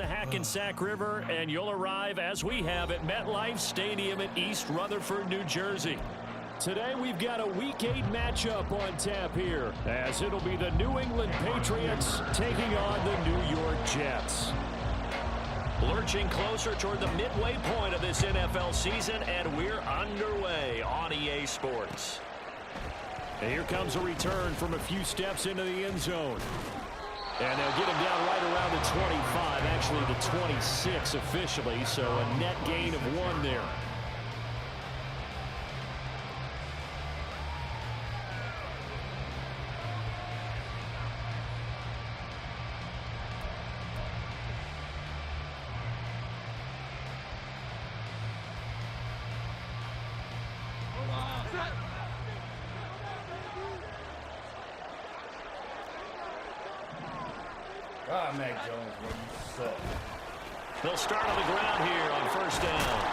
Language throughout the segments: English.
Hackensack River, and you'll arrive, as we have, at MetLife Stadium in East Rutherford, New Jersey. Today we've got a Week 8 matchup on tap here, as it'll be the New England Patriots taking on the New York Jets. Lurching closer toward the midway point of this NFL season, and we're underway on EA Sports. And here comes a return from a few steps into the end zone. And they'll get him down right around the 25, actually the 26 officially, so a net gain of 1 there. Mac Jones, what you said. They'll start on the ground here on first down.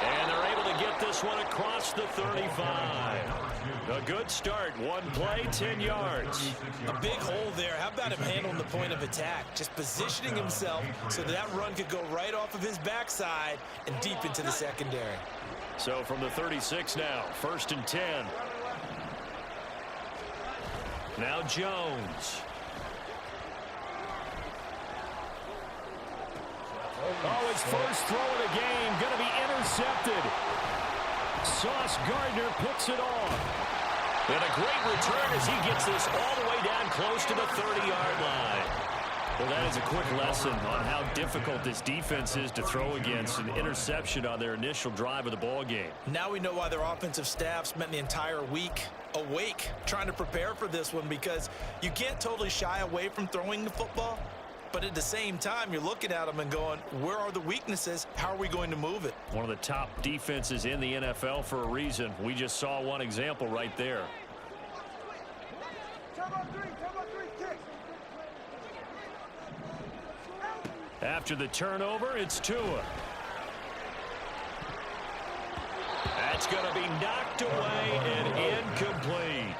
And they're able to get this one across the 35. A good start. 1 play, 10 yards. A big hole there. How about him handling the point of attack? Just positioning himself so that run could go right off of his backside and deep into the secondary. So from the 36 now, 1st and 10. Now Jones. Oh, his first throw of the game going to be intercepted. Sauce Gardner picks it off. And a great return as he gets this all the way down close to the 30-yard line. Well, that is a quick lesson on how difficult this defense is to throw against. An interception on their initial drive of the ball game. Now we know why their offensive staff spent the entire week awake trying to prepare for this one, because you can't totally shy away from throwing the football. But at the same time, you're looking at them and going, where are the weaknesses? How are we going to move it? One of the top defenses in the NFL for a reason. We just saw one example right there. After the turnover, it's Tua. That's going to be knocked away and incomplete.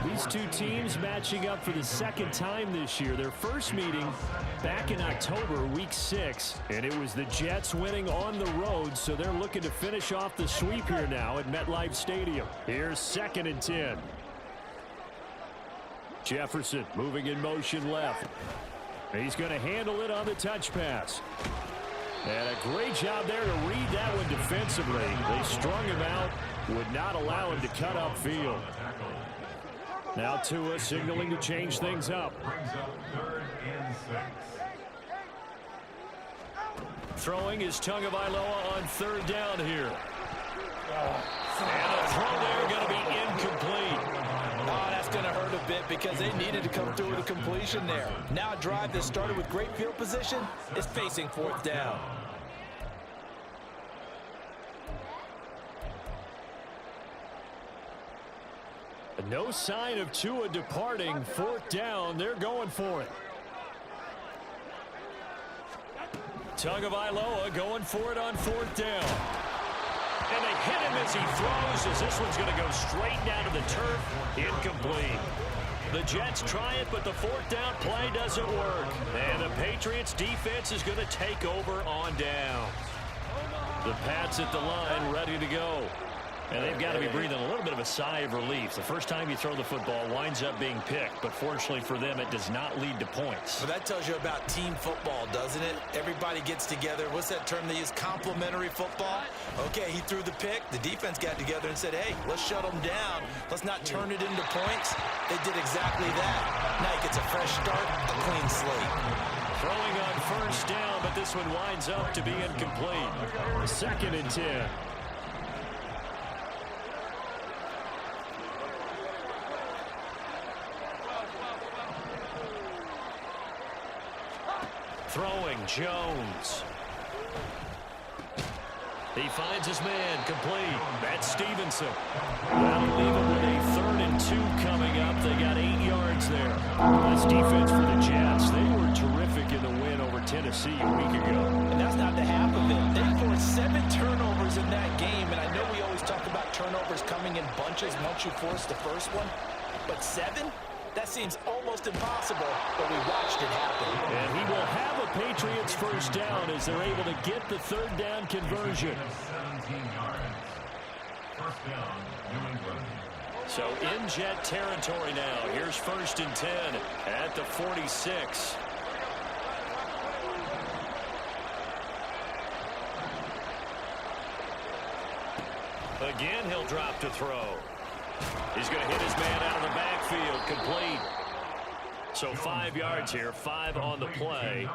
These two teams matching up for the second time this year. Their first meeting back in October, week 6, and it was the Jets winning on the road, so they're looking to finish off the sweep here now at MetLife Stadium. Here's 2nd and 10. Jefferson moving in motion left. He's going to handle it on the touch pass. And a great job there to read that one defensively. They strung him out, would not allow him to cut upfield. Now Tua signaling to change things up. Throwing is Tagovailoa on 3rd down here. And a throw there going to be incomplete. Oh, that's going to hurt a bit because they needed to come through with a completion there. Now a drive that started with great field position is facing 4th down. No sign of Tua departing. 4th down. They're going for it. Tagovailoa going for it on 4th down. And they hit him as he throws, as this one's going to go straight down to the turf. Incomplete. The Jets try it, but the 4th down play doesn't work. And the Patriots defense is going to take over on down. The Pats at the line ready to go. And they've got to be breathing a little bit of a sigh of relief. The first time you throw the football winds up being picked, but fortunately for them, it does not lead to points. Well, that tells you about team football, doesn't it? Everybody gets together. What's that term they use? Complementary football. Okay, he threw the pick. The defense got together and said, hey, let's shut them down. Let's not turn it into points. They did exactly that. Now he gets a fresh start, a clean slate. Throwing on 1st down, but this one winds up to be incomplete. 2nd and 10. Throwing, Jones. He finds his man, complete. That's Stevenson. That'll leave him with a 3rd and 2 coming up. They got 8 yards there. This defense for the Jets, they were terrific in the win over Tennessee a week ago. And that's not the half of it. They forced 7 turnovers in that game, and I know we always talk about turnovers coming in bunches once you force the first one, but 7? That seems almost impossible, but we watched it happen. And he will have a Patriots first down as they're able to get the third down conversion. 17 yards. First down, New England. So in Jet territory now. Here's 1st and 10 at the 46. Again, he'll drop to throw. He's going to hit his man out of the backfield. Complete. So 5 yards here, 5 on the play,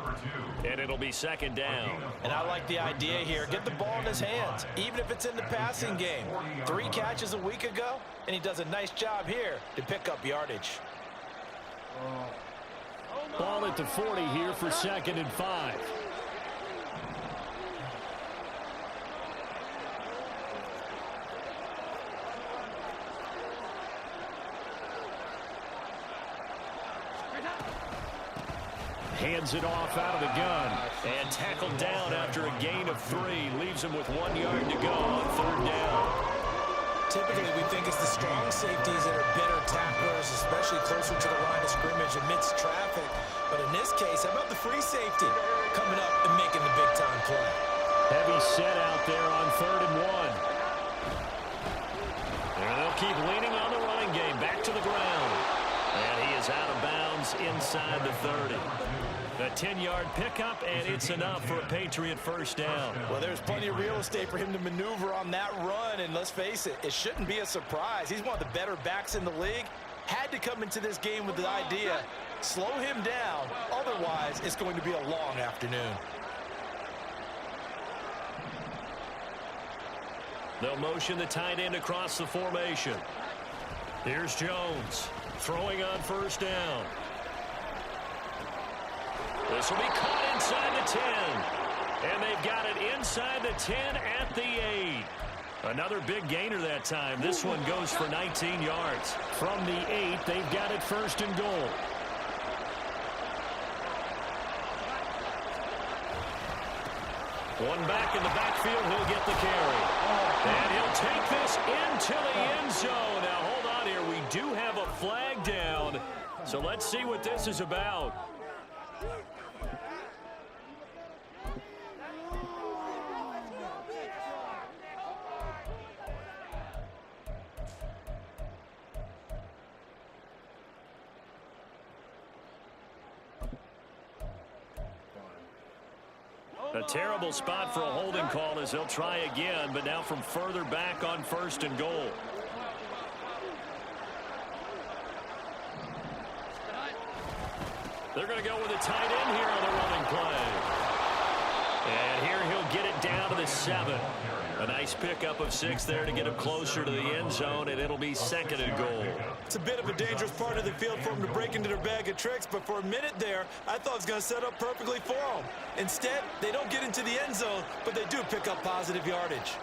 and it'll be 2nd down. And I like the idea here. Get the ball in his hands, even if it's in the passing game. 3 catches a week ago, and he does a nice job here to pick up yardage. Ball at the 40 here for 2nd and 5. Hands it off out of the gun and tackled down after a gain of 3. Leaves him with 1 yard to go on 3rd down. Typically, we think it's the strong safeties that are better tacklers, especially closer to the line of scrimmage amidst traffic. But in this case, how about the free safety coming up and making the big-time play? Heavy set out there on 3rd and 1. And they'll keep leaning on the running game. Back to the ground. And he is out of bounds inside the 30. A 10-yard pickup, and it's enough for a Patriot first down. Well, there's plenty of real estate for him to maneuver on that run, and let's face it, it shouldn't be a surprise. He's one of the better backs in the league. Had to come into this game with the idea, slow him down, otherwise it's going to be a long afternoon. They'll motion the tight end across the formation. Here's Jones, throwing on 1st down. This will be caught inside the 10. And they've got it inside the 10 at the 8. Another big gainer that time. This one goes for 19 yards. From the 8, they've got it 1st and goal. One back in the backfield, he'll get the carry. And he'll take this into the end zone. Now, hold on here. We do have a flag down. So let's see what this is about. A terrible spot for a holding call as they'll try again, but now from further back on 1st and goal. They're going to go with a tight end here on the running play. And here he'll get it down to the 7. A nice pickup of 6 there to get him closer to the end zone, and it'll be 2nd and goal. It's a bit of a dangerous part of the field for him to break into their bag of tricks, but for a minute there, I thought it was going to set up perfectly for him. Instead, they don't get into the end zone, but they do pick up positive yardage.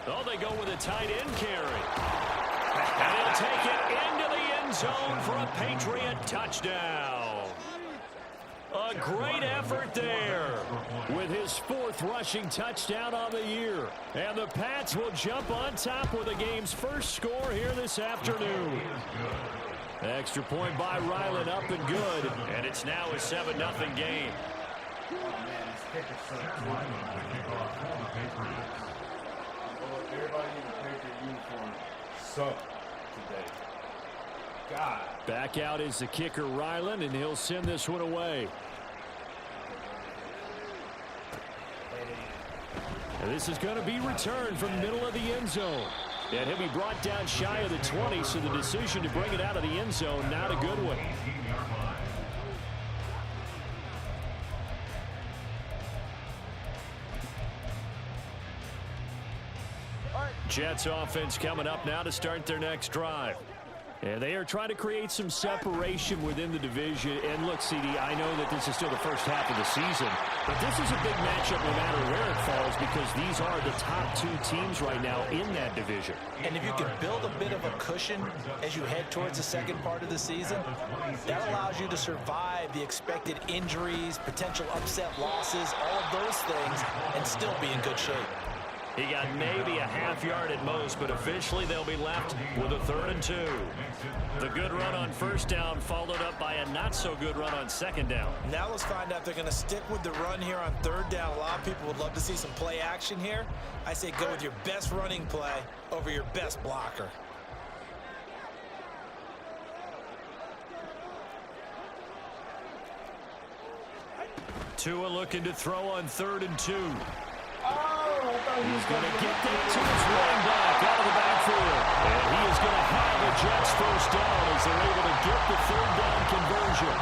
Oh, they go with a tight end carry. And he'll take it into the end zone for a Patriot touchdown. A great effort there with his 4th rushing touchdown on the year. And the Pats will jump on top with the game's first score here this afternoon. Extra point by Ryland, up and good. And it's now a 7-0 game. Everybody in the Patriot uniform sucked today. God. Back out is the kicker, Ryland, and he'll send this one away. And this is going to be returned from the middle of the end zone. And he'll be brought down shy of the 20, so the decision to bring it out of the end zone, not a good one. Jets offense coming up now to start their next drive. And they are trying to create some separation within the division. And look, CD, I know that this is still the first half of the season, but this is a big matchup no matter where it falls because these are the top 2 teams right now in that division. And if you can build a bit of a cushion as you head towards the second part of the season, that allows you to survive the expected injuries, potential upset losses, all of those things, and still be in good shape. He got maybe a half yard at most, but officially they'll be left with a 3rd and 2. The good run on first down followed up by a not-so-good run on second down. Now let's find out if they're going to stick with the run here on 3rd down. A lot of people would love to see some play action here. I say go with your best running play over your best blocker. Tua looking to throw on 3rd and 2. He's going to get that to his running back out of the backfield. And he is going to have a Jets first down as they're able to get the 3rd down conversion.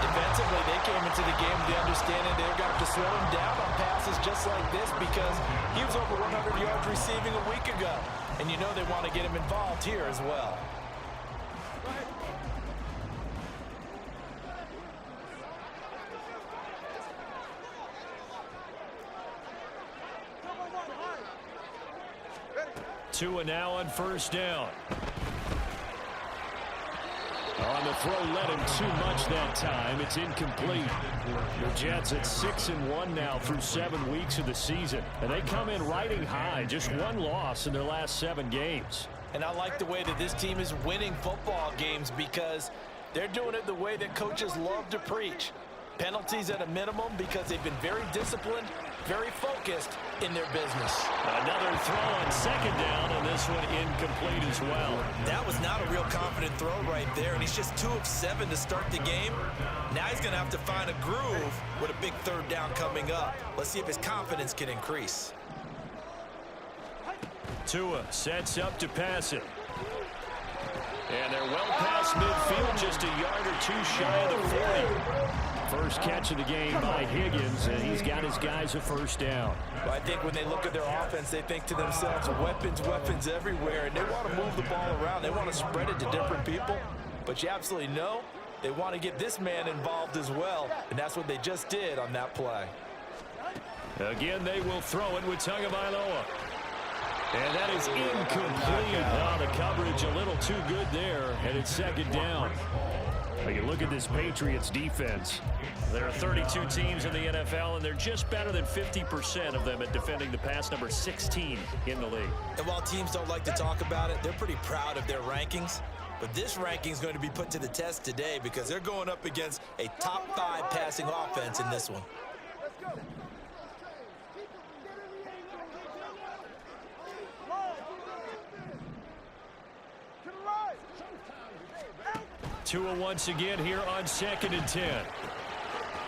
Defensively, they came into the game with the understanding they're going to have to slow him down on passes just like this because he was over 100 yards receiving a week ago. And you know they want to get him involved here as well. Tua now on first down. On the throw, led him too much that time. It's incomplete. The Jets at 6-1 now through 7 weeks of the season. And they come in riding high. Just 1 loss in their last 7 games. And I like the way that this team is winning football games because they're doing it the way that coaches love to preach. Penalties at a minimum because they've been very disciplined, very focused in their business. Another throw on second down, and this one incomplete as well. That was not a real confident throw right there, and he's just 2 of 7 to start the game. Now he's going to have to find a groove with a big 3rd down coming up. Let's see if his confidence can increase. Tua sets up to pass it. And they're well past midfield, just a yard or 2 shy of the 40. First catch of the game by Higgins, and he's got his guys a first down. Well, I think when they look at their offense, they think to themselves, weapons, weapons everywhere, and they want to move the ball around. They want to spread it to different people, but you absolutely know they want to get this man involved as well, and that's what they just did on that play. Again, they will throw it with Tagovailoa. And that is incomplete. Now the coverage a little too good there, and it's second down. You look at this Patriots defense. There are 32 teams in the NFL, and they're just better than 50% of them at defending the pass, number 16 in the league. And while teams don't like to talk about it, they're pretty proud of their rankings. But this ranking is going to be put to the test today because they're going up against a top 5 passing offense in this one. Tua once again here on 2nd and 10.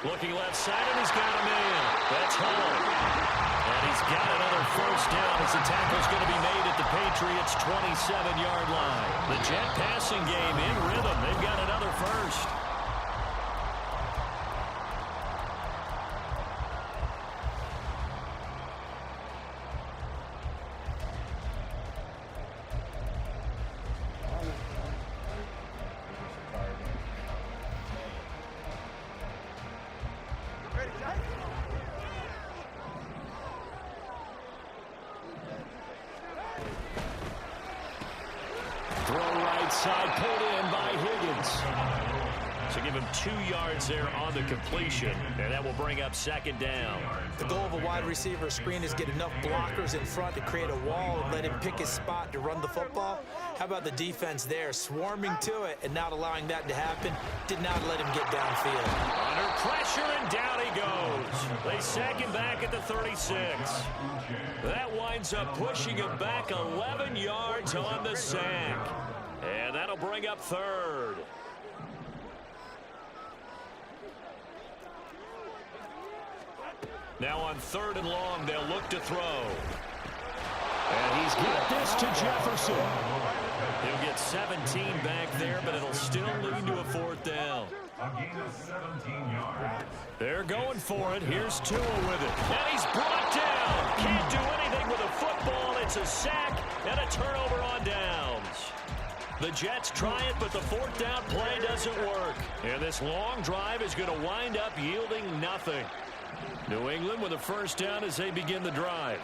Looking left side, and he's got a man. That's Hall. And he's got another first down as the tackle's going to be made at the Patriots' 27-yard line. The Jet passing game in rhythm. They've got another first. Throw right side, pulled in by Higgins. So give him 2 yards there on the completion, and that will bring up second down. The goal of a wide receiver screen is get enough blockers in front to create a wall and let him pick his spot to run the football. How about the defense there, swarming to it and not allowing that to happen? Did not let him get downfield. Under pressure, and down he goes. They sack him back at the 36. That winds up pushing him back 11 yards on the sack. And that'll bring up 3rd. Now on 3rd and long, they'll look to throw. And he's got this to Jefferson. He'll get 17 back there, but it'll still lead to a 4th down. A gain of 17 yards. They're going for it. Here's Tua with it. And he's brought down. Can't do anything with a football. It's a sack and a turnover on downs. The Jets try it, but the 4th down play doesn't work. And this long drive is going to wind up yielding nothing. New England with a first down as they begin the drive.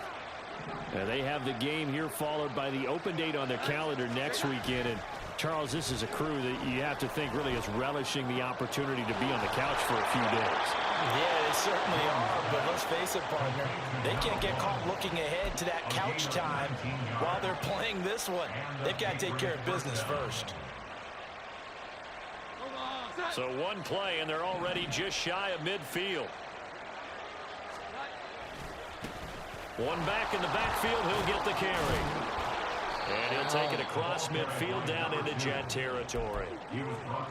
And they have the game here followed by the open date on their calendar next weekend. And Charles, this is a crew that you have to think really is relishing the opportunity to be on the couch for a few days. Yeah, they certainly are, but let's face it, partner. They can't get caught looking ahead to that couch time while they're playing this one. They've got to take care of business first. So one play, and they're already just shy of midfield. One back in the backfield, he'll get the carry. And he'll take it across midfield down into Jet territory.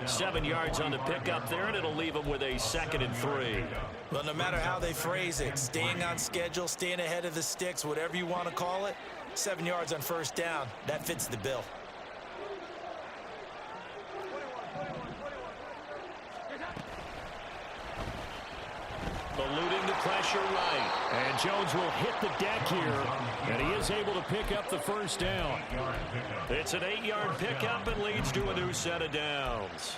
7 yards on the pickup there, and it'll leave him with a 2nd and 3. Well, no matter how they phrase it, staying on schedule, staying ahead of the sticks, whatever you want to call it, 7 yards on first down, that fits the bill. Eluding the pressure right. And Jones will hit the deck here. And he is able to pick up the first down. It's an 8-yard pickup and leads to a new set of downs.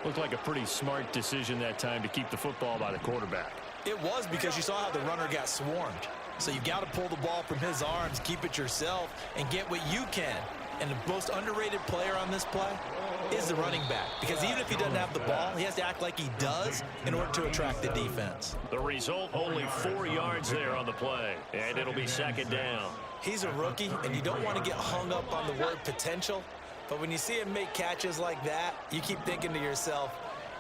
Looked like a pretty smart decision that time to keep the football by the quarterback. It was, because you saw how the runner got swarmed. So you got to pull the ball from his arms, keep it yourself, and get what you can. And the most underrated player on this play is the running back. Because even if he doesn't have the ball, he has to act like he does in order to attract the defense. The result, only 4 yards there on the play. And it'll be 2nd down. He's a rookie, and you don't want to get hung up on the word potential. But when you see him make catches like that, you keep thinking to yourself,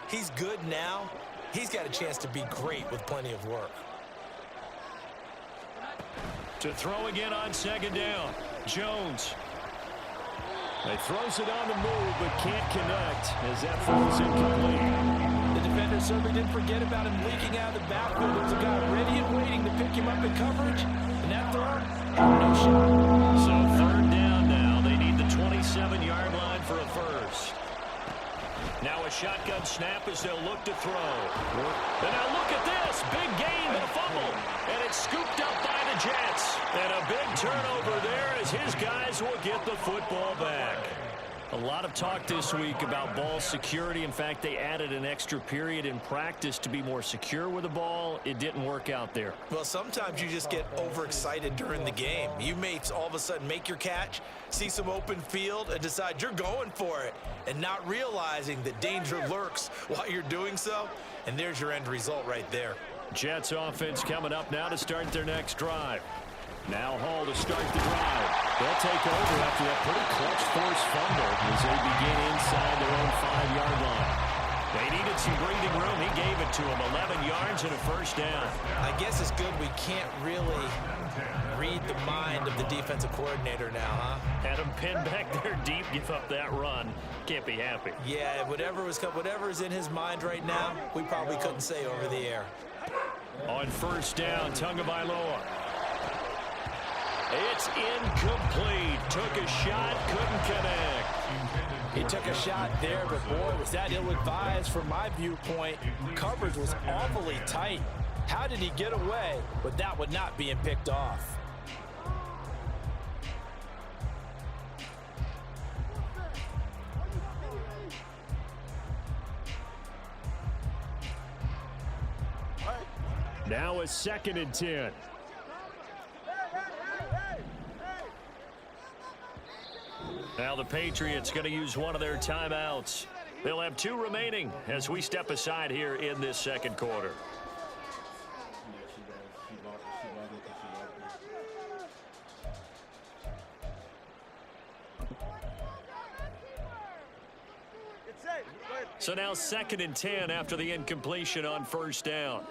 he's good now. He's got a chance to be great with plenty of work. To throw again on 2nd down. Jones. He throws it on the move, but can't connect as that falls incomplete. The defender certainly didn't forget about him leaking out of the backfield. There was a guy ready and waiting to pick him up in coverage, and that throw had no shot. So 3rd down now. They need the 27-yard line for a first. Now a shotgun snap as they'll look to throw. And now look at this. Big gain and a fumble. And it's scooped up by the Jets. And a big turnover there as his guys will get the football back. A lot of talk this week about ball security. In fact, they added an extra period in practice to be more secure with the ball. It didn't work out there. Well, sometimes you just get overexcited during the game. You may all of a sudden make your catch, see some open field, and decide you're going for it, and not realizing that danger lurks while you're doing so. And there's your end result right there. Jets offense coming up now to start their next drive. Now Hall to start the drive. They'll take over after that pretty clutch forced fumble as they begin inside their own 5-yard line. They needed some breathing room. He gave it to them. 11 yards and a first down. I guess it's good we can't really read the mind of the defensive coordinator now, huh? Had him pinned back there deep, give up that run. Can't be happy. Yeah, whatever is in his mind right now, we probably couldn't say over the air. On first down, Tagovailoa. It's incomplete. Took a shot, couldn't connect. He took a shot there, but boy, was that ill-advised from my viewpoint. Coverage was awfully tight. How did he get away with that one not being picked off? Now a 2nd and 10. Now the Patriots going to use one of their timeouts. They'll have 2 remaining as we step aside here in this 2nd quarter. So now 2nd and 10 after the incompletion on first down.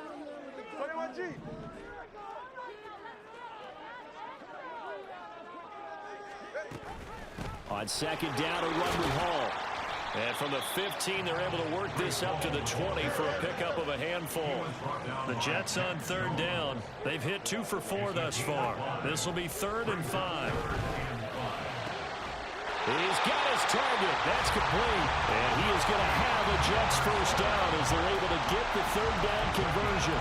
On 2nd down, a run with Hall. And from the 15, they're able to work this up to the 20 for a pickup of a handful. The Jets on 3rd down. They've hit 2 for 4 thus far. This will be 3rd and 5. He's got his target. That's complete. And he is going to have a Jets first down as they're able to get the 3rd down conversion.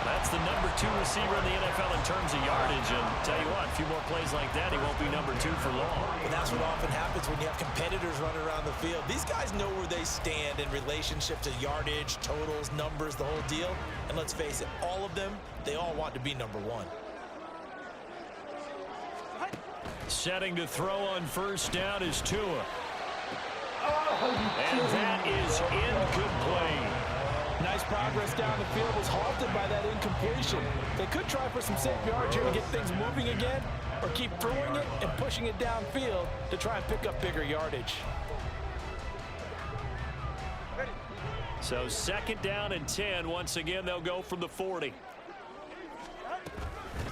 That's the number 2 receiver in the NFL in terms of yardage. And tell you what, a few more plays like that, he won't be number 2 for long. Well, that's what often happens when you have competitors running around the field. These guys know where they stand in relationship to yardage, totals, numbers, the whole deal. And let's face it, all of them, they all want to be number 1. Setting to throw on first down is Tua. And that is incomplete. Nice progress down the field was halted by that incompletion. They could try for some safe yards here to get things moving again, or keep throwing it and pushing it downfield to try and pick up bigger yardage. So 2nd down and 10. Once again, they'll go from the 40.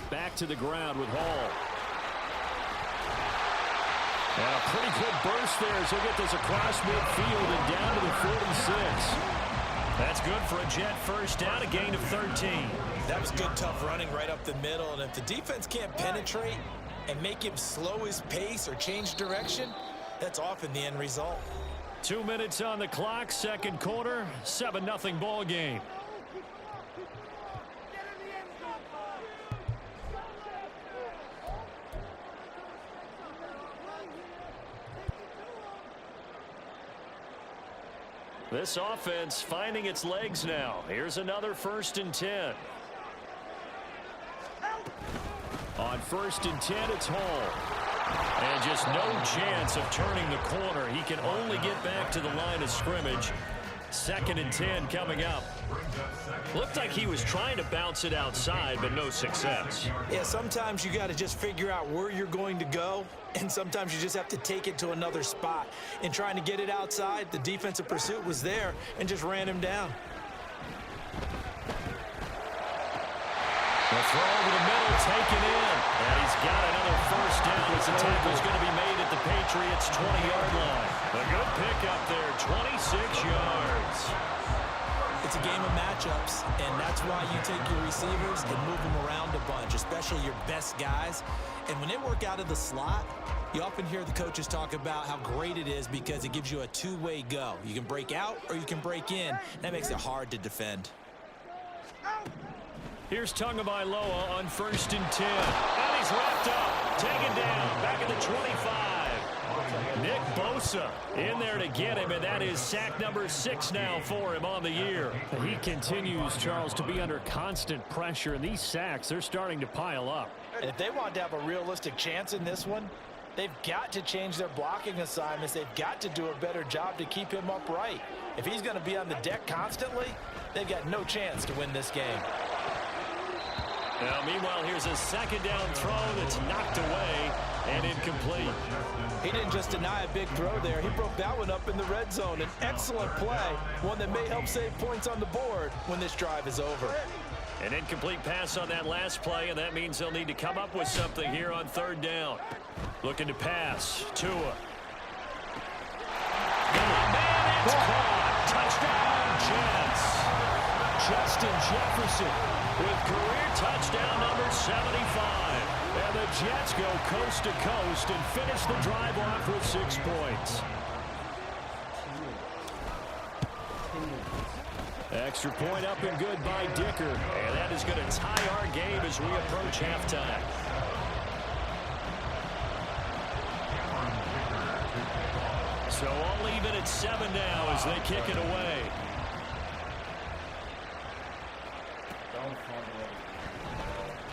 Back to the ground with Hall. And a pretty good burst there as he'll get this across midfield and down to the 46. That's good for a Jet first down, a gain of 13. That was good, tough running right up the middle. And if the defense can't penetrate and make him slow his pace or change direction, that's often the end result. 2 minutes on the clock, 2nd quarter, 7-0 ball game. This offense finding its legs now. Here's another 1st and 10. On 1st and 10, it's Hall. And just no chance of turning the corner. He can only get back to the line of scrimmage. 2nd and 10 coming up. Looked like he was trying to bounce it outside, but no success. Yeah, sometimes you got to just figure out where you're going to go, and sometimes you just have to take it to another spot. In trying to get it outside, the defensive pursuit was there and just ran him down. The throw over the middle, taken in. And he's got another 1st down as the tackle's going to be made at the Patriots' 20-yard line. A good pickup there, 26 yards. It's a game of matchups, and that's why you take your receivers and move them around a bunch, especially your best guys. And when they work out of the slot, you often hear the coaches talk about how great it is because it gives you a two-way go. You can break out or you can break in. That makes it hard to defend. Here's Tagovailoa on 1st and 10. And he's wrapped up, taken down, back at the 25. Nick Bosa in there to get him, and that is sack number 6 now for him on the year. He continues, Charles, to be under constant pressure, and these sacks, they're starting to pile up. And if they want to have a realistic chance in this one, they've got to change their blocking assignments. They've got to do a better job to keep him upright. If he's going to be on the deck constantly, they've got no chance to win this game. Now, meanwhile, here's a 2nd down throw that's knocked away and incomplete. He didn't just deny a big throw there. He broke that one up in the red zone. An excellent play, one that may help save points on the board when this drive is over. An incomplete pass on that last play, and that means they'll need to come up with something here on 3rd down. Looking to pass. Tua. And it's caught. Touchdown, Jets. Justin Jefferson with career touchdown number 75. And the Jets go coast to coast and finish the drive off with 6 points. Extra point up and good by Dicker. And that is going to tie our game as we approach halftime. So all even at 7 now as they kick it away.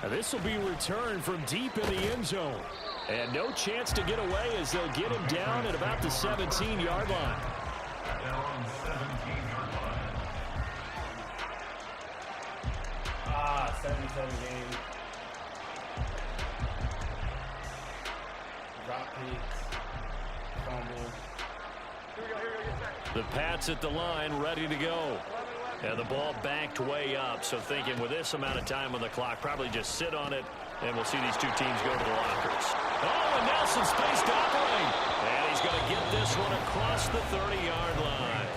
Now this will be returned from deep in the end zone. And no chance to get away as they'll get him down at about the 17-yard line. They're on the 17-yard line. 77 game. Drop kicks. Fumble. The Pats at the line, ready to go. And the ball backed way up, so thinking with this amount of time on the clock, probably just sit on it, and we'll see these two teams go to the lockers. Oh, and Nelson spaced opening. And he's going to get this one across the 30-yard line.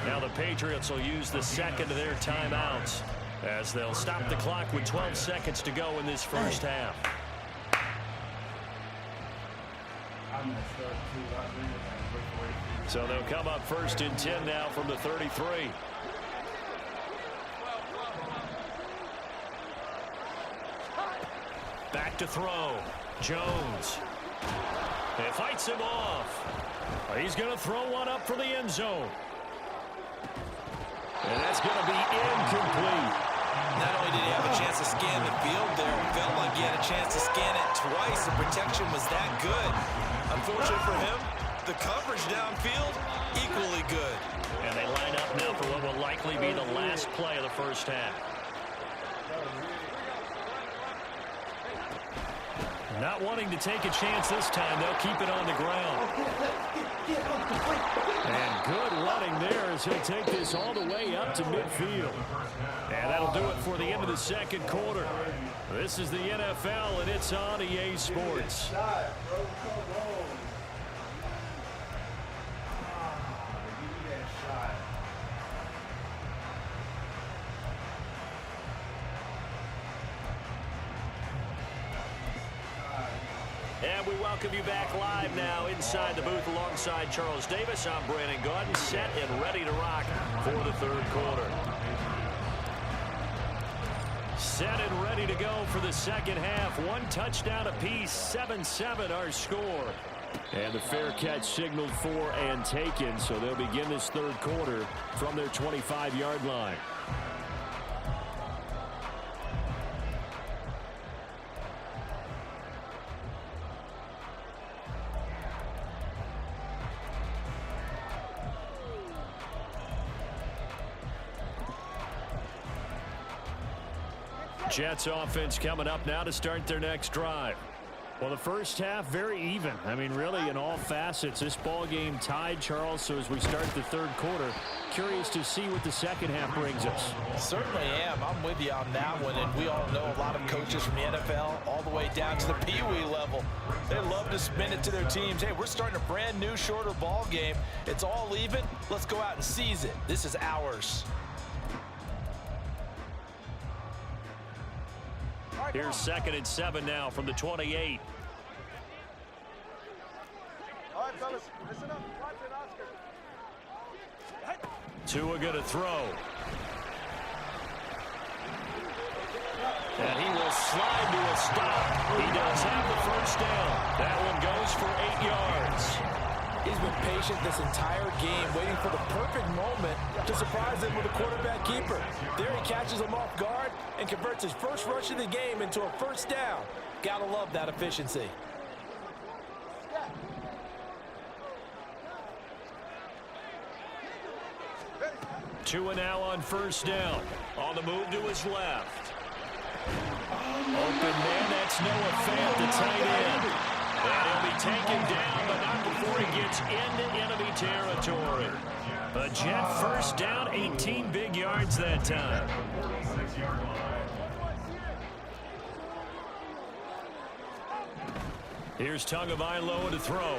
Now the Patriots will use the 2nd of their timeouts as they'll stop the clock with 12 seconds to go in this first half. So they'll come up 1st and 10 now from the 33. Back to throw. Jones. It fights him off. He's going to throw one up for the end zone. And that's going to be incomplete. Not only did he have a chance to scan the field there, it felt like he had a chance to scan it twice. The protection was that good. Unfortunately for him, the coverage downfield, equally good. And they line up now for what will likely be the last play of the first half. Not wanting to take a chance this time, they'll keep it on the ground. And good running there as he'll take this all the way up to midfield. And that'll do it for the end of the second quarter. This is the NFL, and it's on EA Sports. And we welcome you back live now inside the booth alongside Charles Davis. I'm Brandon Gaudin, set and ready to rock for the third quarter. Set and ready to go for the second half. One touchdown apiece, 7-7 our score. And the fair catch signaled for and taken, so they'll begin this third quarter from their 25-yard line. Jets offense coming up now to start their next drive. Well, the first half, very even. I mean, really, in all facets, this ball game tied, Charles. So as we start the third quarter, curious to see what the second half brings us. Certainly am. I'm with you on that one. And we all know a lot of coaches from the NFL all the way down to the Pee-wee level. They love to spin it to their teams. Hey, we're starting a brand new, shorter ball game. It's all even. Let's go out and seize it. This is ours. Here's 2nd and 7 now from the 28. All right, fellas, listen up. Watch it, Oscar. Tua gonna throw. And he will slide to a stop. He does have the first down. That one goes for 8 yards. He's been patient this entire game, waiting for the perfect moment to surprise him with a quarterback keeper. There he catches him off guard and converts his first rush of the game into a first down. Gotta love that efficiency. Tua now on first down. On the move to his left. Open man, that's Noah Fant, the tight end. And he'll be taken down, but not before he gets into enemy territory. A Jet first down, 18 big yards that time. Here's Tagovailoa to throw.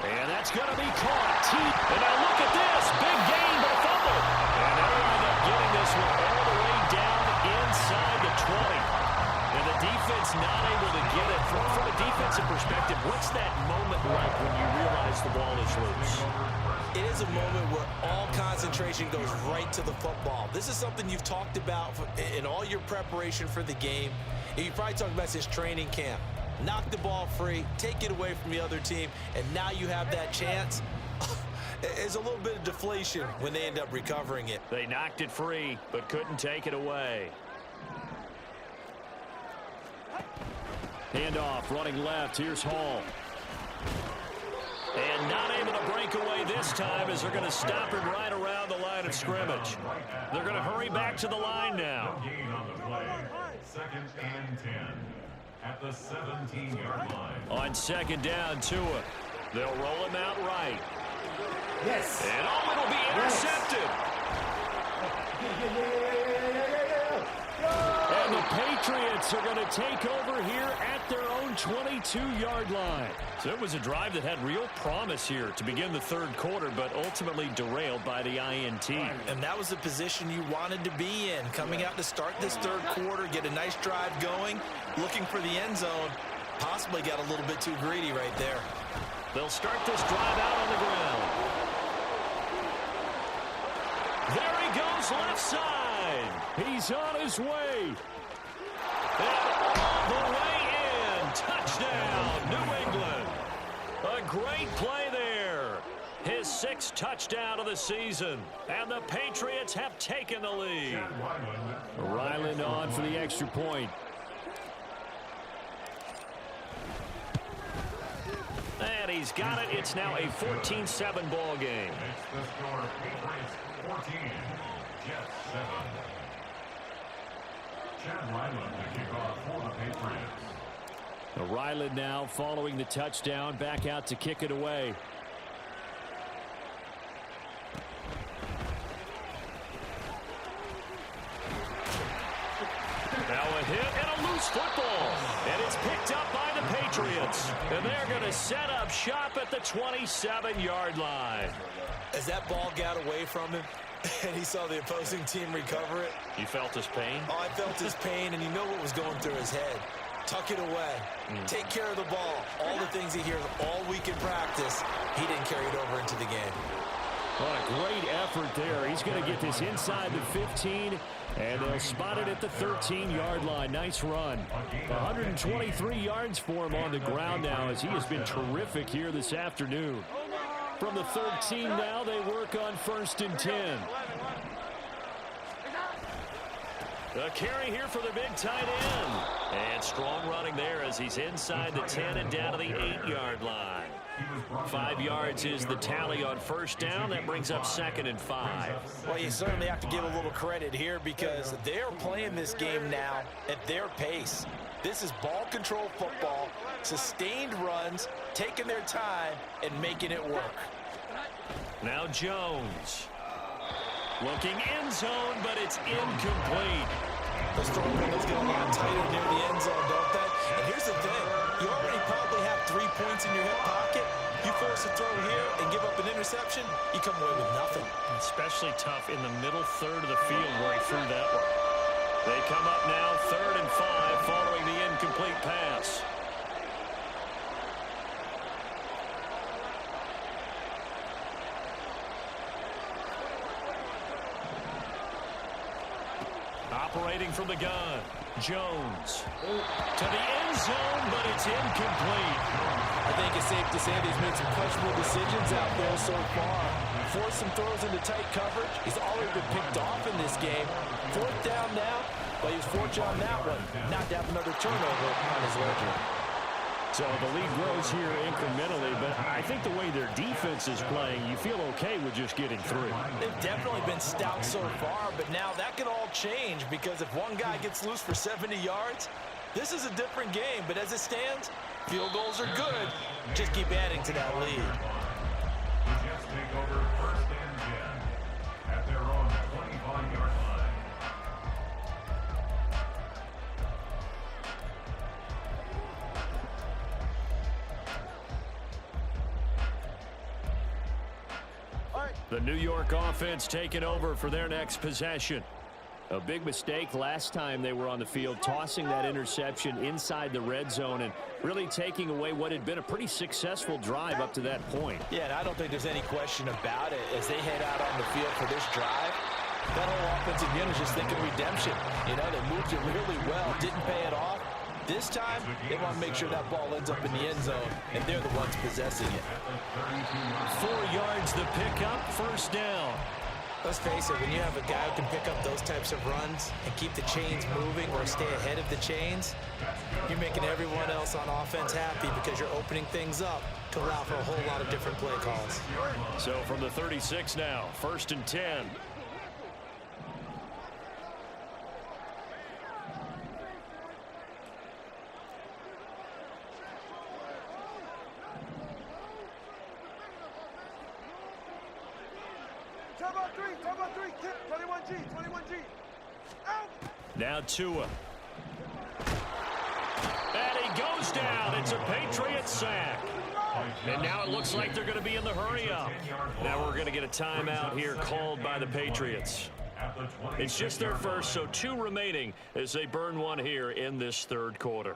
And that's going to be caught. And now look at this. Big gain, but a fumble. And they'll end up getting this one all the way down inside the 20. And the defense not able to get it. From a defensive perspective, what's that moment like when you realize the ball is loose? It is a moment where all concentration goes right to the football. This is something you've talked about in all your preparation for the game. You probably talked about since training camp. Knock the ball free, take it away from the other team, and now you have that chance. There's a little bit of deflation when they end up recovering it. They knocked it free, but couldn't take it away. Handoff, running left. Here's Hall. And not able to break away this time as they're going to stop him right around the line of scrimmage. They're going to hurry back to the line now. Gain on the play. 2nd and 10 at the 17-yard line. On 2nd down, Tua. They'll roll him out right. Yes. And oh, it'll be intercepted. And the Patriots are going to take over here at their own 22-yard line. So it was a drive that had real promise here to begin the third quarter, but ultimately derailed by the INT. And that was the position you wanted to be in, coming out to start this third quarter, get a nice drive going, looking for the end zone. Possibly got a little bit too greedy right there. They'll start this drive out on the ground. There he goes, left side. He's on his way. And all the way in. Touchdown, New England. A great play there. His 6th touchdown of the season. And the Patriots have taken the lead. Ryland on for the extra point. And he's got it. It's now a 14-7 ball game. It's the score, Patriots 14, Jets 7. Chad Ryland to kick off for the Patriots. Ryland now following the touchdown, back out to kick it away. Now a hit and a loose football. And it's picked up by the Patriots. And they're going to set up shop at the 27-yard line. As that ball got away from him and he saw the opposing team recover it. You felt his pain? Oh, I felt his pain, and you know what was going through his head. Tuck it away. Take care of the ball. All the things he hears all week in practice, he didn't carry it over into the game. What a great effort there. He's going to get this inside the 15, and they'll spot it at the 13-yard line. Nice run. 123 yards for him on the ground now, as he has been terrific here this afternoon. From the 13 now, they work on 1st and 10. A carry here for the big tight end. And strong running there as he's inside the 10 and down to the 8-yard line. 5 yards is the tally on 1st down. That brings up 2nd and 5. Well, you certainly have to give a little credit here because they're playing this game now at their pace. This is ball control football, sustained runs, taking their time, and making it work. Now Jones. Looking end zone, but it's incomplete. Those throw windows get a lot tighter near the end zone, don't they? And here's the thing. You already probably have 3 points in your hip pocket. You force a throw here and give up an interception, you come away with nothing. Especially tough in the middle third of the field where he threw that one. They come up now 3rd and 5 following the incomplete pass. Operating from the gun, Jones to the end zone, but it's incomplete. I think it's safe to say that he's made some questionable decisions out there so far. Forced some throws into tight coverage. He's already been picked off in this game. 4th down now, but he was fortunate on that one. Not to have another turnover on his ledger. So the lead grows here incrementally, but I think the way their defense is playing, you feel okay with just getting through. They've definitely been stout so far, but now that could all change because if one guy gets loose for 70 yards, this is a different game. But as it stands, field goals are good. Just keep adding to that lead. The Jets take over 1st and 10 at their own 25-yard line. The New York offense taking over for their next possession. A big mistake last time they were on the field, tossing that interception inside the red zone and really taking away what had been a pretty successful drive up to that point. Yeah, and I don't think there's any question about it. As they head out on the field for this drive, that whole offensive unit is just thinking redemption. You know, they moved it really well, didn't pay it off. This time, they want to make sure that ball ends up in the end zone, and they're the ones possessing it. 4 yards the pickup, 1st down. Let's face it, when you have a guy who can pick up those types of runs and keep the chains moving or stay ahead of the chains, you're making everyone else on offense happy because you're opening things up to allow for a whole lot of different play calls. So from the 36 now, 1st and 10. Top on three, 21G. Out! Now Tua. And he goes down. It's a Patriot sack. And now it looks like they're going to be in the hurry up. Now we're going to get a timeout here called by the Patriots. It's just their first, so 2 remaining as they burn one here in this 3rd quarter.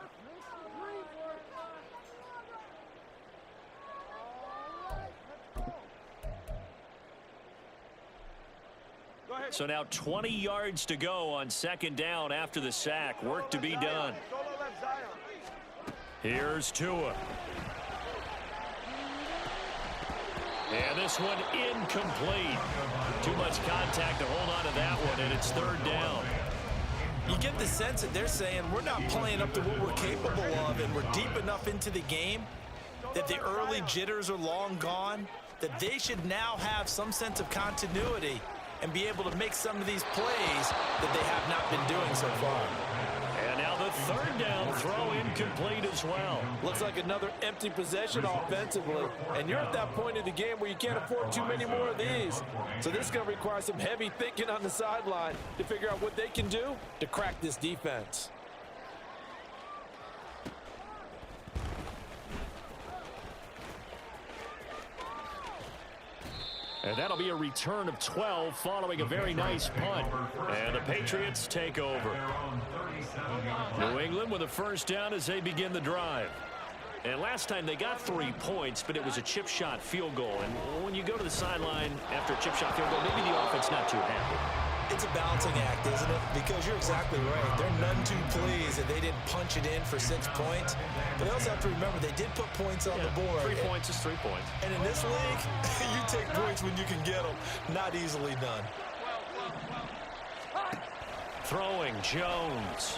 So now 20 yards to go on 2nd down after the sack. Work to be done. Here's Tua. And this one incomplete. Too much contact to hold on to that one, and it's 3rd down. You get the sense that they're saying we're not playing up to what we're capable of, and we're deep enough into the game that the early jitters are long gone, that they should now have some sense of continuity and be able to make some of these plays that they have not been doing so far. And now the third down throw incomplete as well. Looks like another empty possession offensively. And you're at that point in the game where you can't afford too many more of these. So this is going to require some heavy thinking on the sideline to figure out what they can do to crack this defense. And that'll be a return of 12 following a very nice punt. And the Patriots take over. New England with a first down as they begin the drive. And last time they got 3 points, but it was a chip shot field goal. And when you go to the sideline after a chip shot field goal, maybe the offense not too happy. It's a balancing act, isn't it? Because you're exactly right. They're none too pleased that they didn't punch it in for 6 points. But they also have to remember they did put points on the board. 3 points is 3 points. And in this league, you take points when you can get them. Not easily done. Throwing Jones.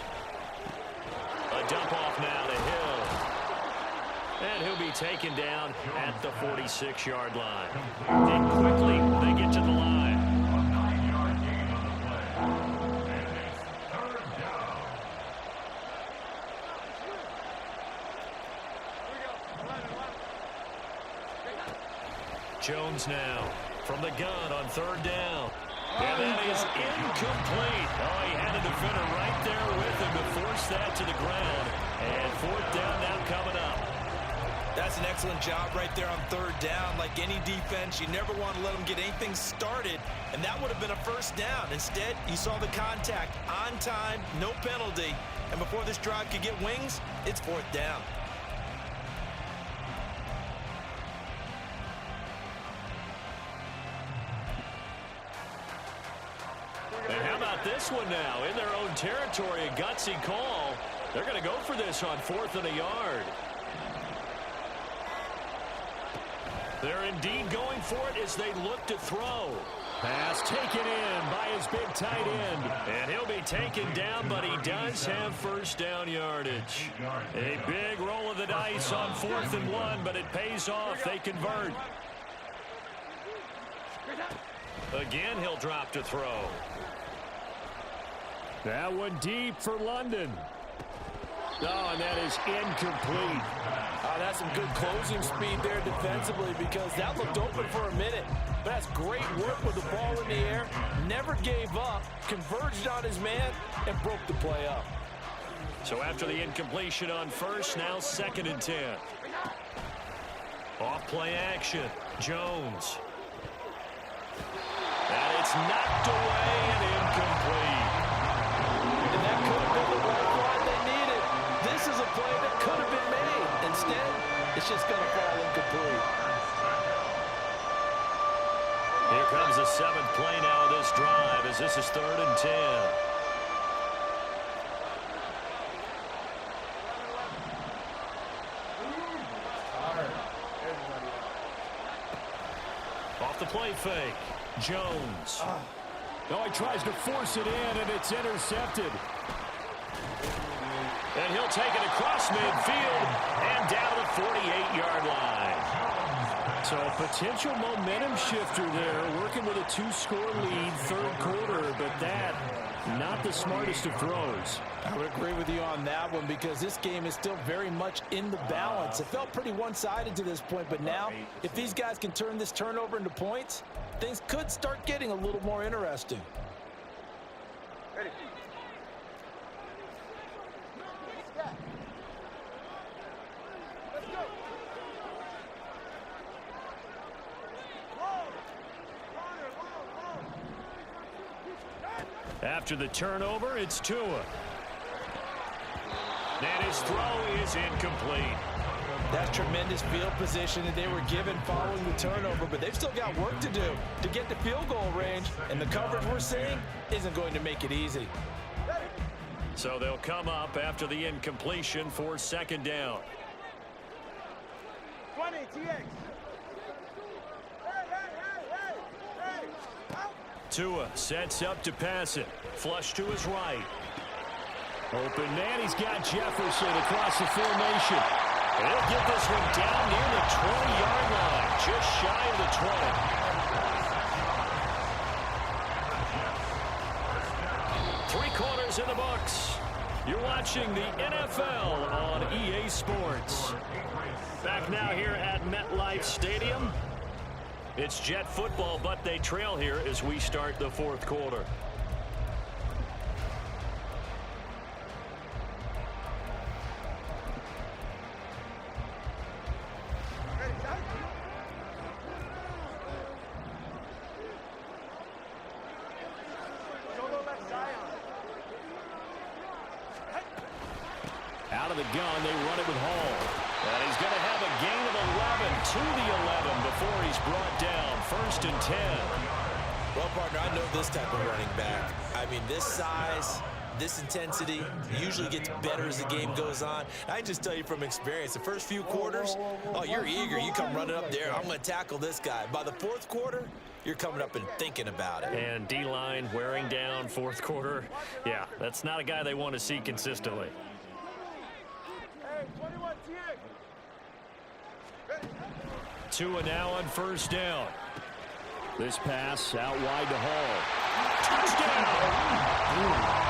A dump off now to Hill. And he'll be taken down at the 46-yard line. And quickly they get to the line. Jones now from the gun on third down. And that is incomplete. Oh, he had a defender right there with him to force that to the ground. And fourth down now coming up. That's an excellent job right there on third down. Like any defense, you never want to let them get anything started, and that would have been a first down. Instead, you saw the contact on time, no penalty, and before this drive could get wings, it's fourth down. And how about this one now? In their own territory, a gutsy call. They're going to go for this on 4th and a yard. They're indeed going for it as they look to throw. Pass taken in by his big tight end. And he'll be taken down, but he does have first down yardage. A big roll of the dice on 4th and 1, but it pays off. They convert. Again, he'll drop to throw. That one deep for London. Oh, and that is incomplete. That's some good closing speed there defensively because that looked open for a minute. But that's great work with the ball in the air. Never gave up, converged on his man, and broke the play up. So after the incompletion on first, now 2nd and 10. Off play action. Jones. And it's knocked away and incomplete. And that could have been the lifeline they needed. This is a play that could have been made. Instead, it's just going to fall incomplete. Here comes the 7th play now of this drive as this is 3rd and 10. Off the play fake. Jones. Oh, he tries to force it in, and it's intercepted. And he'll take it across midfield and down to the 48-yard line. So a potential momentum shifter there, working with a 2-score lead, 3rd quarter, but that, not the smartest of throws. I would agree with you on that one because this game is still very much in the balance. It felt pretty one-sided to this point, but now, if these guys can turn this turnover into points, things could start getting a little more interesting. Ready. Let's go. After the turnover, it's Tua. And his throw is incomplete. That's tremendous field position that they were given following the turnover, but they've still got work to do to get the field goal range, and the coverage we're seeing isn't going to make it easy. So they'll come up after the incompletion for 2nd down. 20, TX. Hey. Out. Tua sets up to pass it. Flush to his right. Open man, he's got Jefferson across the formation. And he'll get this one down near the 20-yard line, just shy of the 20. 3 quarters in the books. You're watching the NFL on EA Sports. Back now here at MetLife Stadium. It's Jet football, but they trail here as we start the 4th quarter. Out of the gun, they run it with Hall. And he's going to have a gain of 11 to the 11 before he's brought down. 1st and 10. Well, partner, I know this type of running back. I mean, this size, this intensity usually gets better as the game goes on. I just tell you from experience, the first few quarters, oh, you're eager. You come running up there. I'm going to tackle this guy. By the 4th quarter, you're coming up and thinking about it. And D-line wearing down 4th quarter. Yeah, that's not a guy they want to see consistently. Tua now on 1st down. This pass out wide to Hall. Touchdown!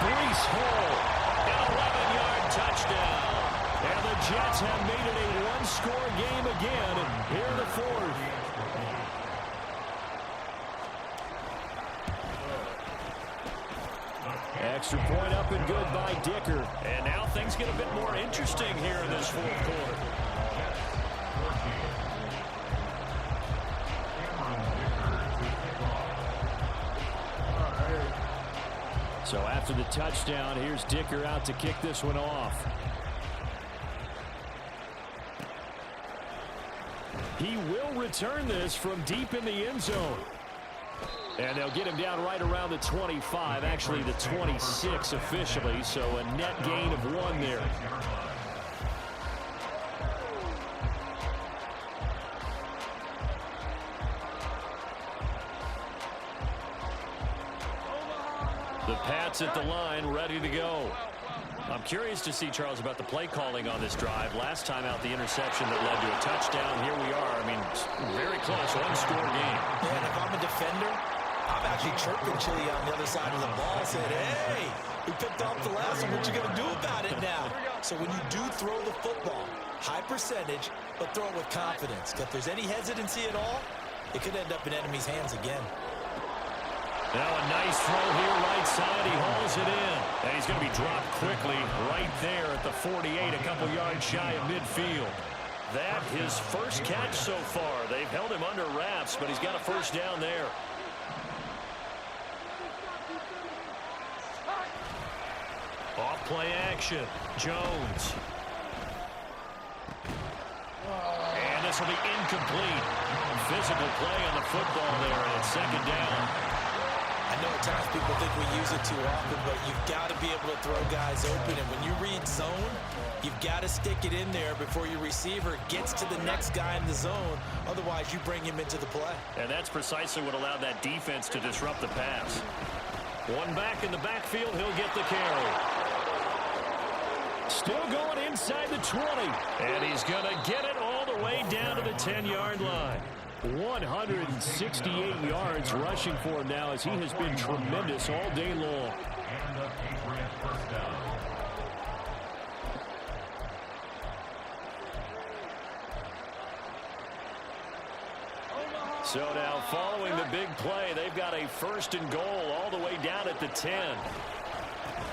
Breece Hall, an 11-yard touchdown. And the Jets have made it a 1-score game again here in the 4th. Extra point up and good by Dicker. And now things get a bit more interesting here in this 4th quarter. So after the touchdown, here's Dicker out to kick this one off. He will return this from deep in the end zone. And they'll get him down right around the 25, actually the 26 officially, so a net gain of 1 there. The Pats at the line, ready to go. I'm curious to see, Charles, about the play calling on this drive. Last time out, the interception that led to a touchdown. Here we are. I mean, very close, 1-score game. And if I'm a defender, I'm actually chirping Chili on the other side of the ball, saying, hey, we picked off the last one. What you going to do about it now? So when you do throw the football, high percentage, but throw it with confidence. If there's any hesitancy at all, it could end up in enemy's hands again. Now a nice throw here right side. He hauls it in. And he's going to be dropped quickly right there at the 48, a couple yards shy of midfield. That his first catch so far. They've held him under wraps, but he's got a 1st down there. Off play action. Jones. And this will be incomplete. Physical play on the football there, and it's 2nd down. I know at times people think we use it too often, but you've got to be able to throw guys open. And when you read zone, you've got to stick it in there before your receiver gets to the next guy in the zone. Otherwise, you bring him into the play. And that's precisely what allowed that defense to disrupt the pass. One back in the backfield, he'll get the carry. Still going inside the 20. And he's going to get it all the way down to the 10-yard line. 168 yards rushing for him now as he has been tremendous all day long. And the Patriots 1st down. So now following the big play, they've got a 1st and goal all the way down at the 10.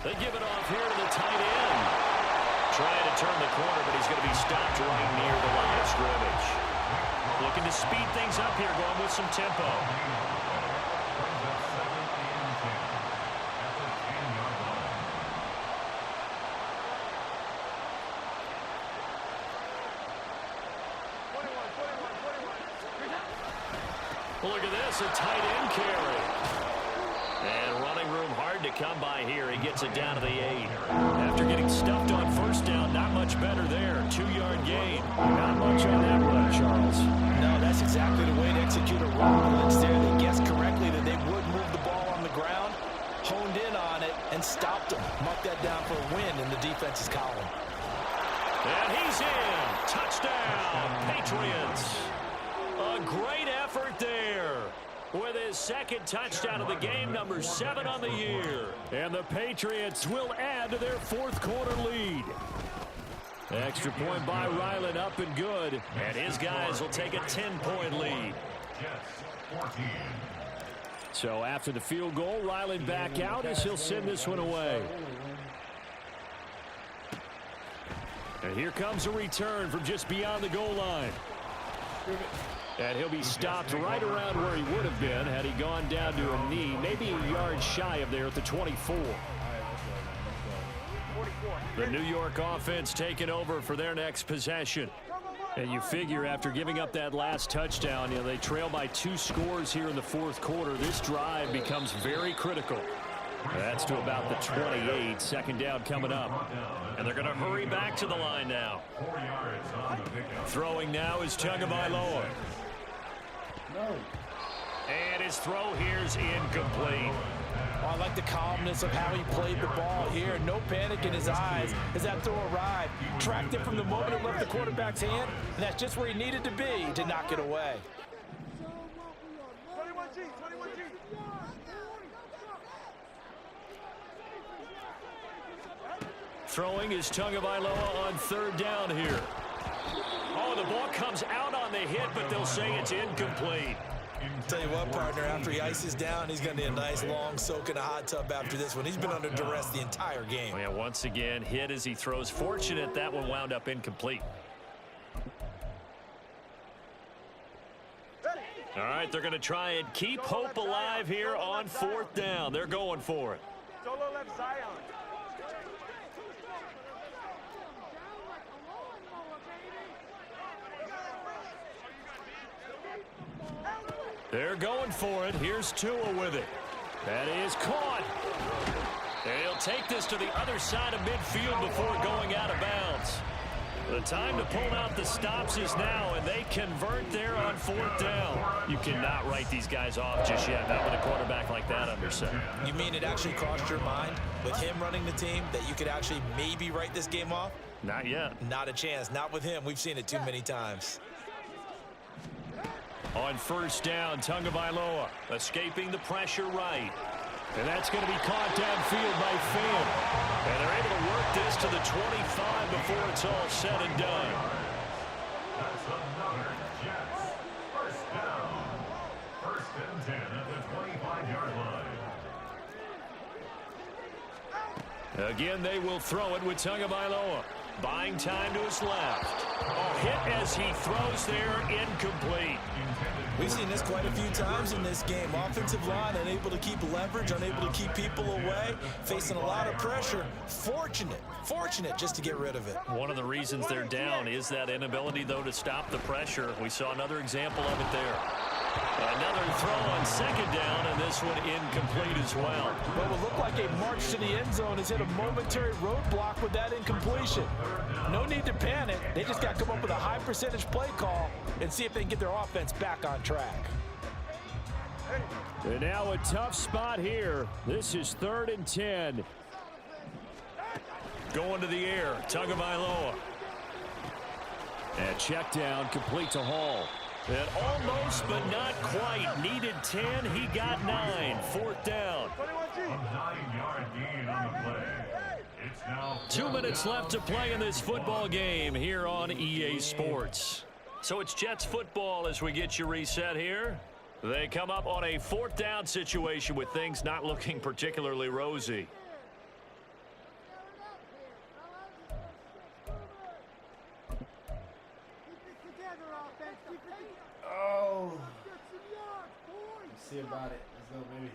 They give it off here to the tight end. Trying to turn the corner, but he's going to be stopped right near the line of scrimmage. Looking to speed things up here, going with some tempo. Well, look at this, a tight end carry. And running room hard to come by here. He gets it down to the 8. After getting stuffed on 1st down, not much better there. 2-yard gain. Not much on that run, Charles. No, that's exactly the way to execute a run blitz there. They guessed correctly that they would move the ball on the ground, honed in on it, and stopped them. Mark that down for a win in the defense's column. And he's in. Touchdown, Patriots. A great effort there with his second touchdown of the game, number 7 on the year. And the Patriots will add to their fourth quarter lead. Extra point by Ryland, up and good. And his guys will take a 10-point lead. So after the field goal, Ryland back out as he'll send this one away. And here comes a return from just beyond the goal line. And he'll be stopped right around where he would have been had he gone down to a knee, maybe a yard shy of there at the 24. The New York offense taking over for their next possession. And you figure after giving up that last touchdown, they trail by 2 scores here in the fourth quarter. This drive becomes very critical. That's to about the 28. Second down coming up. And they're going to hurry back to the line now. Throwing now is Tagovailoa. And his throw here is incomplete. I like the calmness of how he played the ball here. No panic in his eyes as that throw arrived. Tracked it from the moment it left the quarterback's hand, and that's just where he needed to be to knock it away. 21G, 21G. Throwing is Tagovailoa on third down here. Oh, the ball comes out on the hit, but they'll say it's incomplete. Tell you what, partner, after he ices down, he's going to need a nice long soak in a hot tub after this one. He's been under duress the entire game. And once again, hit as he throws. Fortunate that one wound up incomplete. All right, they're going to try and keep hope alive here on fourth down. They're going for it. Solo left Zion. They're going for it. Here's Tua with it. That is caught. And he'll take this to the other side of midfield before going out of bounds. The time to pull out the stops is now, and they convert there on fourth down. You cannot write these guys off just yet, not with a quarterback like that under center. You mean it actually crossed your mind with him running the team that you could actually maybe write this game off? Not yet. Not a chance. Not with him. We've seen it too many times. On first down, Tagovailoa escaping the pressure right. And that's going to be caught downfield by Finn. And they're able to work this to the 25 before it's all said and done. That's another Jets. First down. First and 10 at the 25-yard line. Again, they will throw it with Tagovailoa. Buying time to his left. A hit as he throws there, incomplete. We've seen this quite a few times in this game. Offensive line unable to keep leverage, unable to keep people away, facing a lot of pressure. Fortunate just to get rid of it. One of the reasons they're down is that inability, though, to stop the pressure. We saw another example of it there. Another throw on second down, and this one incomplete as well. What would look like a march to the end zone has hit a momentary roadblock with that incompletion. No need to panic. They just got to come up with a high percentage play call and see if they can get their offense back on track. And now a tough spot here. This is 3rd and 10. Going to the air, Tagovailoa. And check down, complete to Hall. And almost, but not quite. Needed 10, he got 9. Fourth down. A 9-yard gain on the play. It's now 2 minutes left to play in this football game here on EA Sports. So it's Jets football as we get you reset here. They come up on a fourth down situation with things not looking particularly rosy. Oh. Let's see about it. Let's go, baby.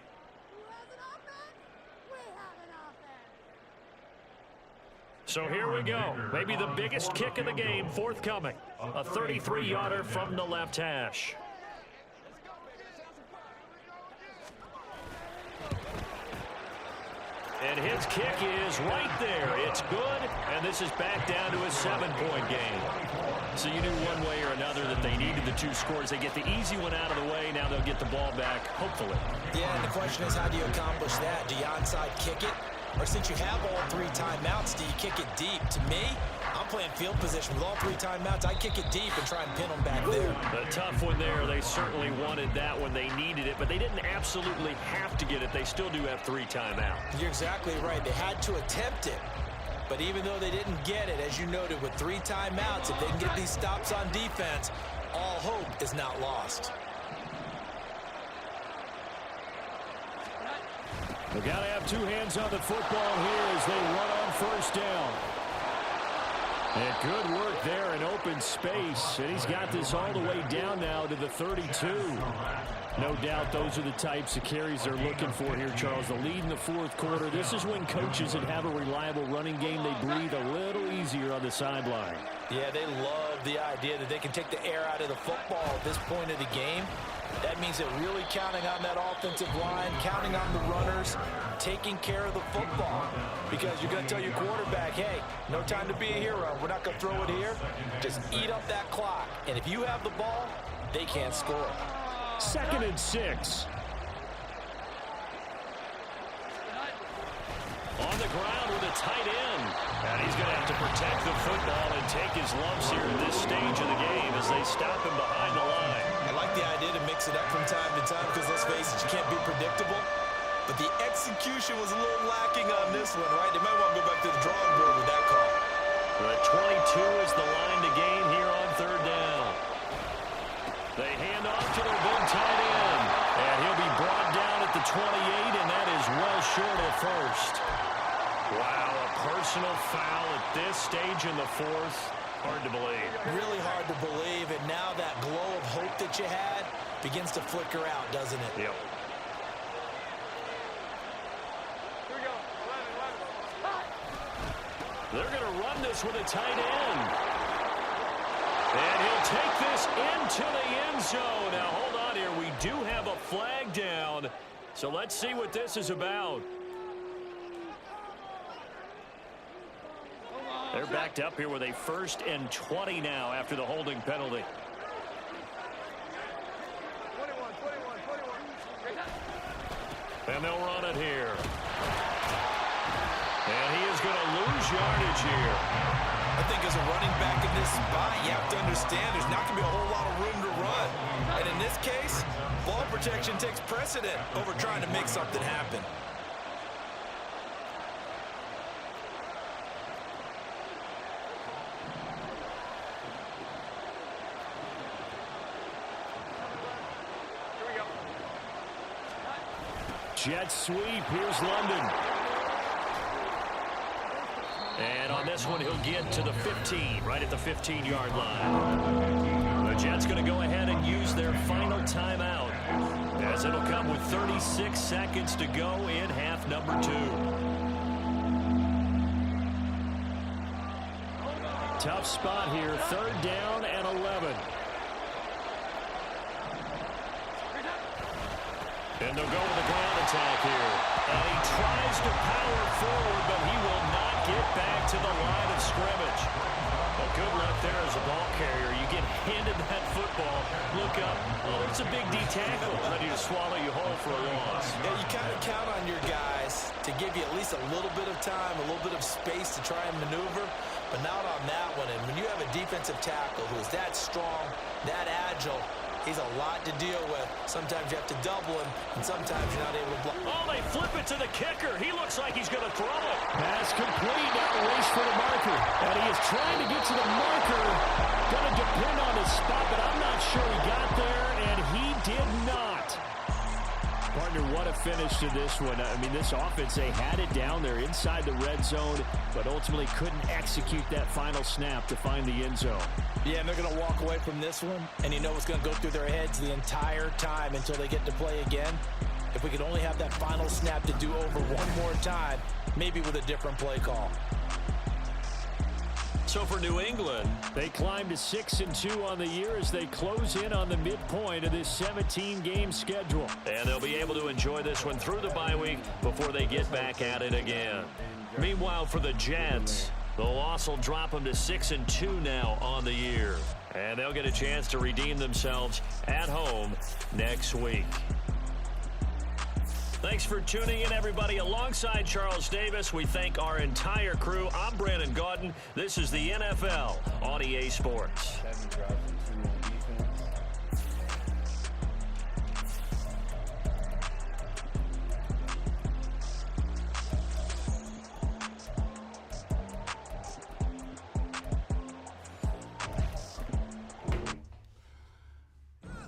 So here we go. Maybe the biggest kick of the game forthcoming. A 33-yarder from the left hash. And his kick is right there. It's good, and this is back down to a 7-point game. So you knew one way or another that they needed the 2 scores. They get the easy one out of the way. Now they'll get the ball back, hopefully. Yeah, and the question is, how do you accomplish that? Do you onside kick it? Or since you have all 3 timeouts, do you kick it deep? To me, I'm I'm playing field position with all 3 timeouts, I kick it deep and try and pin them back there. A tough one there. They certainly wanted that when they needed it, but they didn't absolutely have to get it. They still do have 3 timeouts. You're exactly right. They had to attempt it. But even though they didn't get it, as you noted, with 3 timeouts, if they can get these stops on defense, all hope is not lost. They've got to have 2 hands on the football here as they run on first down. And good work there in open space. And he's got this all the way down now to the 32. No doubt those are the types of carries they're looking for here, Charles. The lead in the 4th quarter. This is when coaches that have a reliable running game, they breathe a little easier on the sideline. Yeah, they love the idea that they can take the air out of the football at this point of the game. That means they're really counting on that offensive line, counting on the runners, taking care of the football. Because you're going to tell your quarterback, hey, no time to be a hero. We're not going to throw it here. Just eat up that clock. And if you have the ball, they can't score. 2nd and 6. On the ground with a tight end. And he's going to have to protect the football and take his lumps here at this stage of the game as they stop him behind the line. I like the idea to mix it up from time to time because, let's face it, you can't be predictable. But the execution was a little lacking on this one, right? They might want to go back to the drawing board with that call. The 22 is the line to gain here on 3rd down. They hand off to their big tight end. And he'll be brought down at the 28, and that is well short of first. Wow, a personal foul at this stage in the 4th. Hard to believe. Really hard to believe, and now that glow of hope that you had begins to flicker out, doesn't it? Yep. Here we go. 11. They're going to run this with a tight end. And he'll take this into the end zone. Now, hold on here. We do have a flag down. So let's see what this is about. They're backed up here with a 1st and 20 now after the holding penalty. 21. And they'll run it here. And he is going to lose yardage here. I think as a running back in this spot, you have to understand there's not going to be a whole lot of room to run. And in this case, ball protection takes precedent over trying to make something happen. Jet sweep. Here's London. And on this one, he'll get to the 15, right at the 15-yard line. The Jets going to go ahead and use their final timeout, as it'll come with 36 seconds to go in half number 2. Tough spot here. 3rd down and 11. And they'll go with a ground attack here. And he tries to power forward, but he will not get back to the line of scrimmage. Well, good luck there as a ball carrier. You get handed that football, look up. Well, there's a big D tackle ready to swallow you whole for a loss. Yeah, you kind of count on your guys to give you at least a little bit of time, a little bit of space to try and maneuver, but not on that one. And when you have a defensive tackle who is that strong, that agile, he's a lot to deal with. Sometimes you have to double him, and sometimes you're not able to block. Oh, they flip it to the kicker. He looks like he's going to throw it. Pass complete. Now race for the marker. And he is trying to get to the marker. Going to depend on his spot, but I'm not sure he got there, and he did not. Partner, what a finish to this one. I mean, this offense, they had it down there inside the red zone, but ultimately couldn't execute that final snap to find the end zone. Yeah, and they're going to walk away from this one, and you know what's going to go through their heads the entire time until they get to play again. If we could only have that final snap to do over one more time, maybe with a different play call. So for New England, they climb to 6-2 on the year as they close in on the midpoint of this 17-game schedule. And they'll be able to enjoy this one through the bye week before they get back at it again. Meanwhile, for the Jets, the loss will drop them to 6-2 now on the year. And they'll get a chance to redeem themselves at home next week. Thanks for tuning in, everybody. Alongside Charles Davis, we thank our entire crew. I'm Brandon Gaudin. This is the NFL on EA Sports. 7 drives and 2 on defense.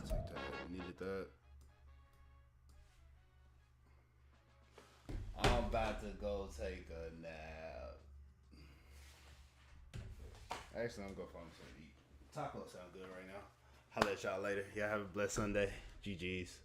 Take that. Needed that. I'm about to go take a nap. Actually, I'm gonna go find something to eat. Tacos sound good right now. I'll let y'all later. Y'all have a blessed Sunday. GG's.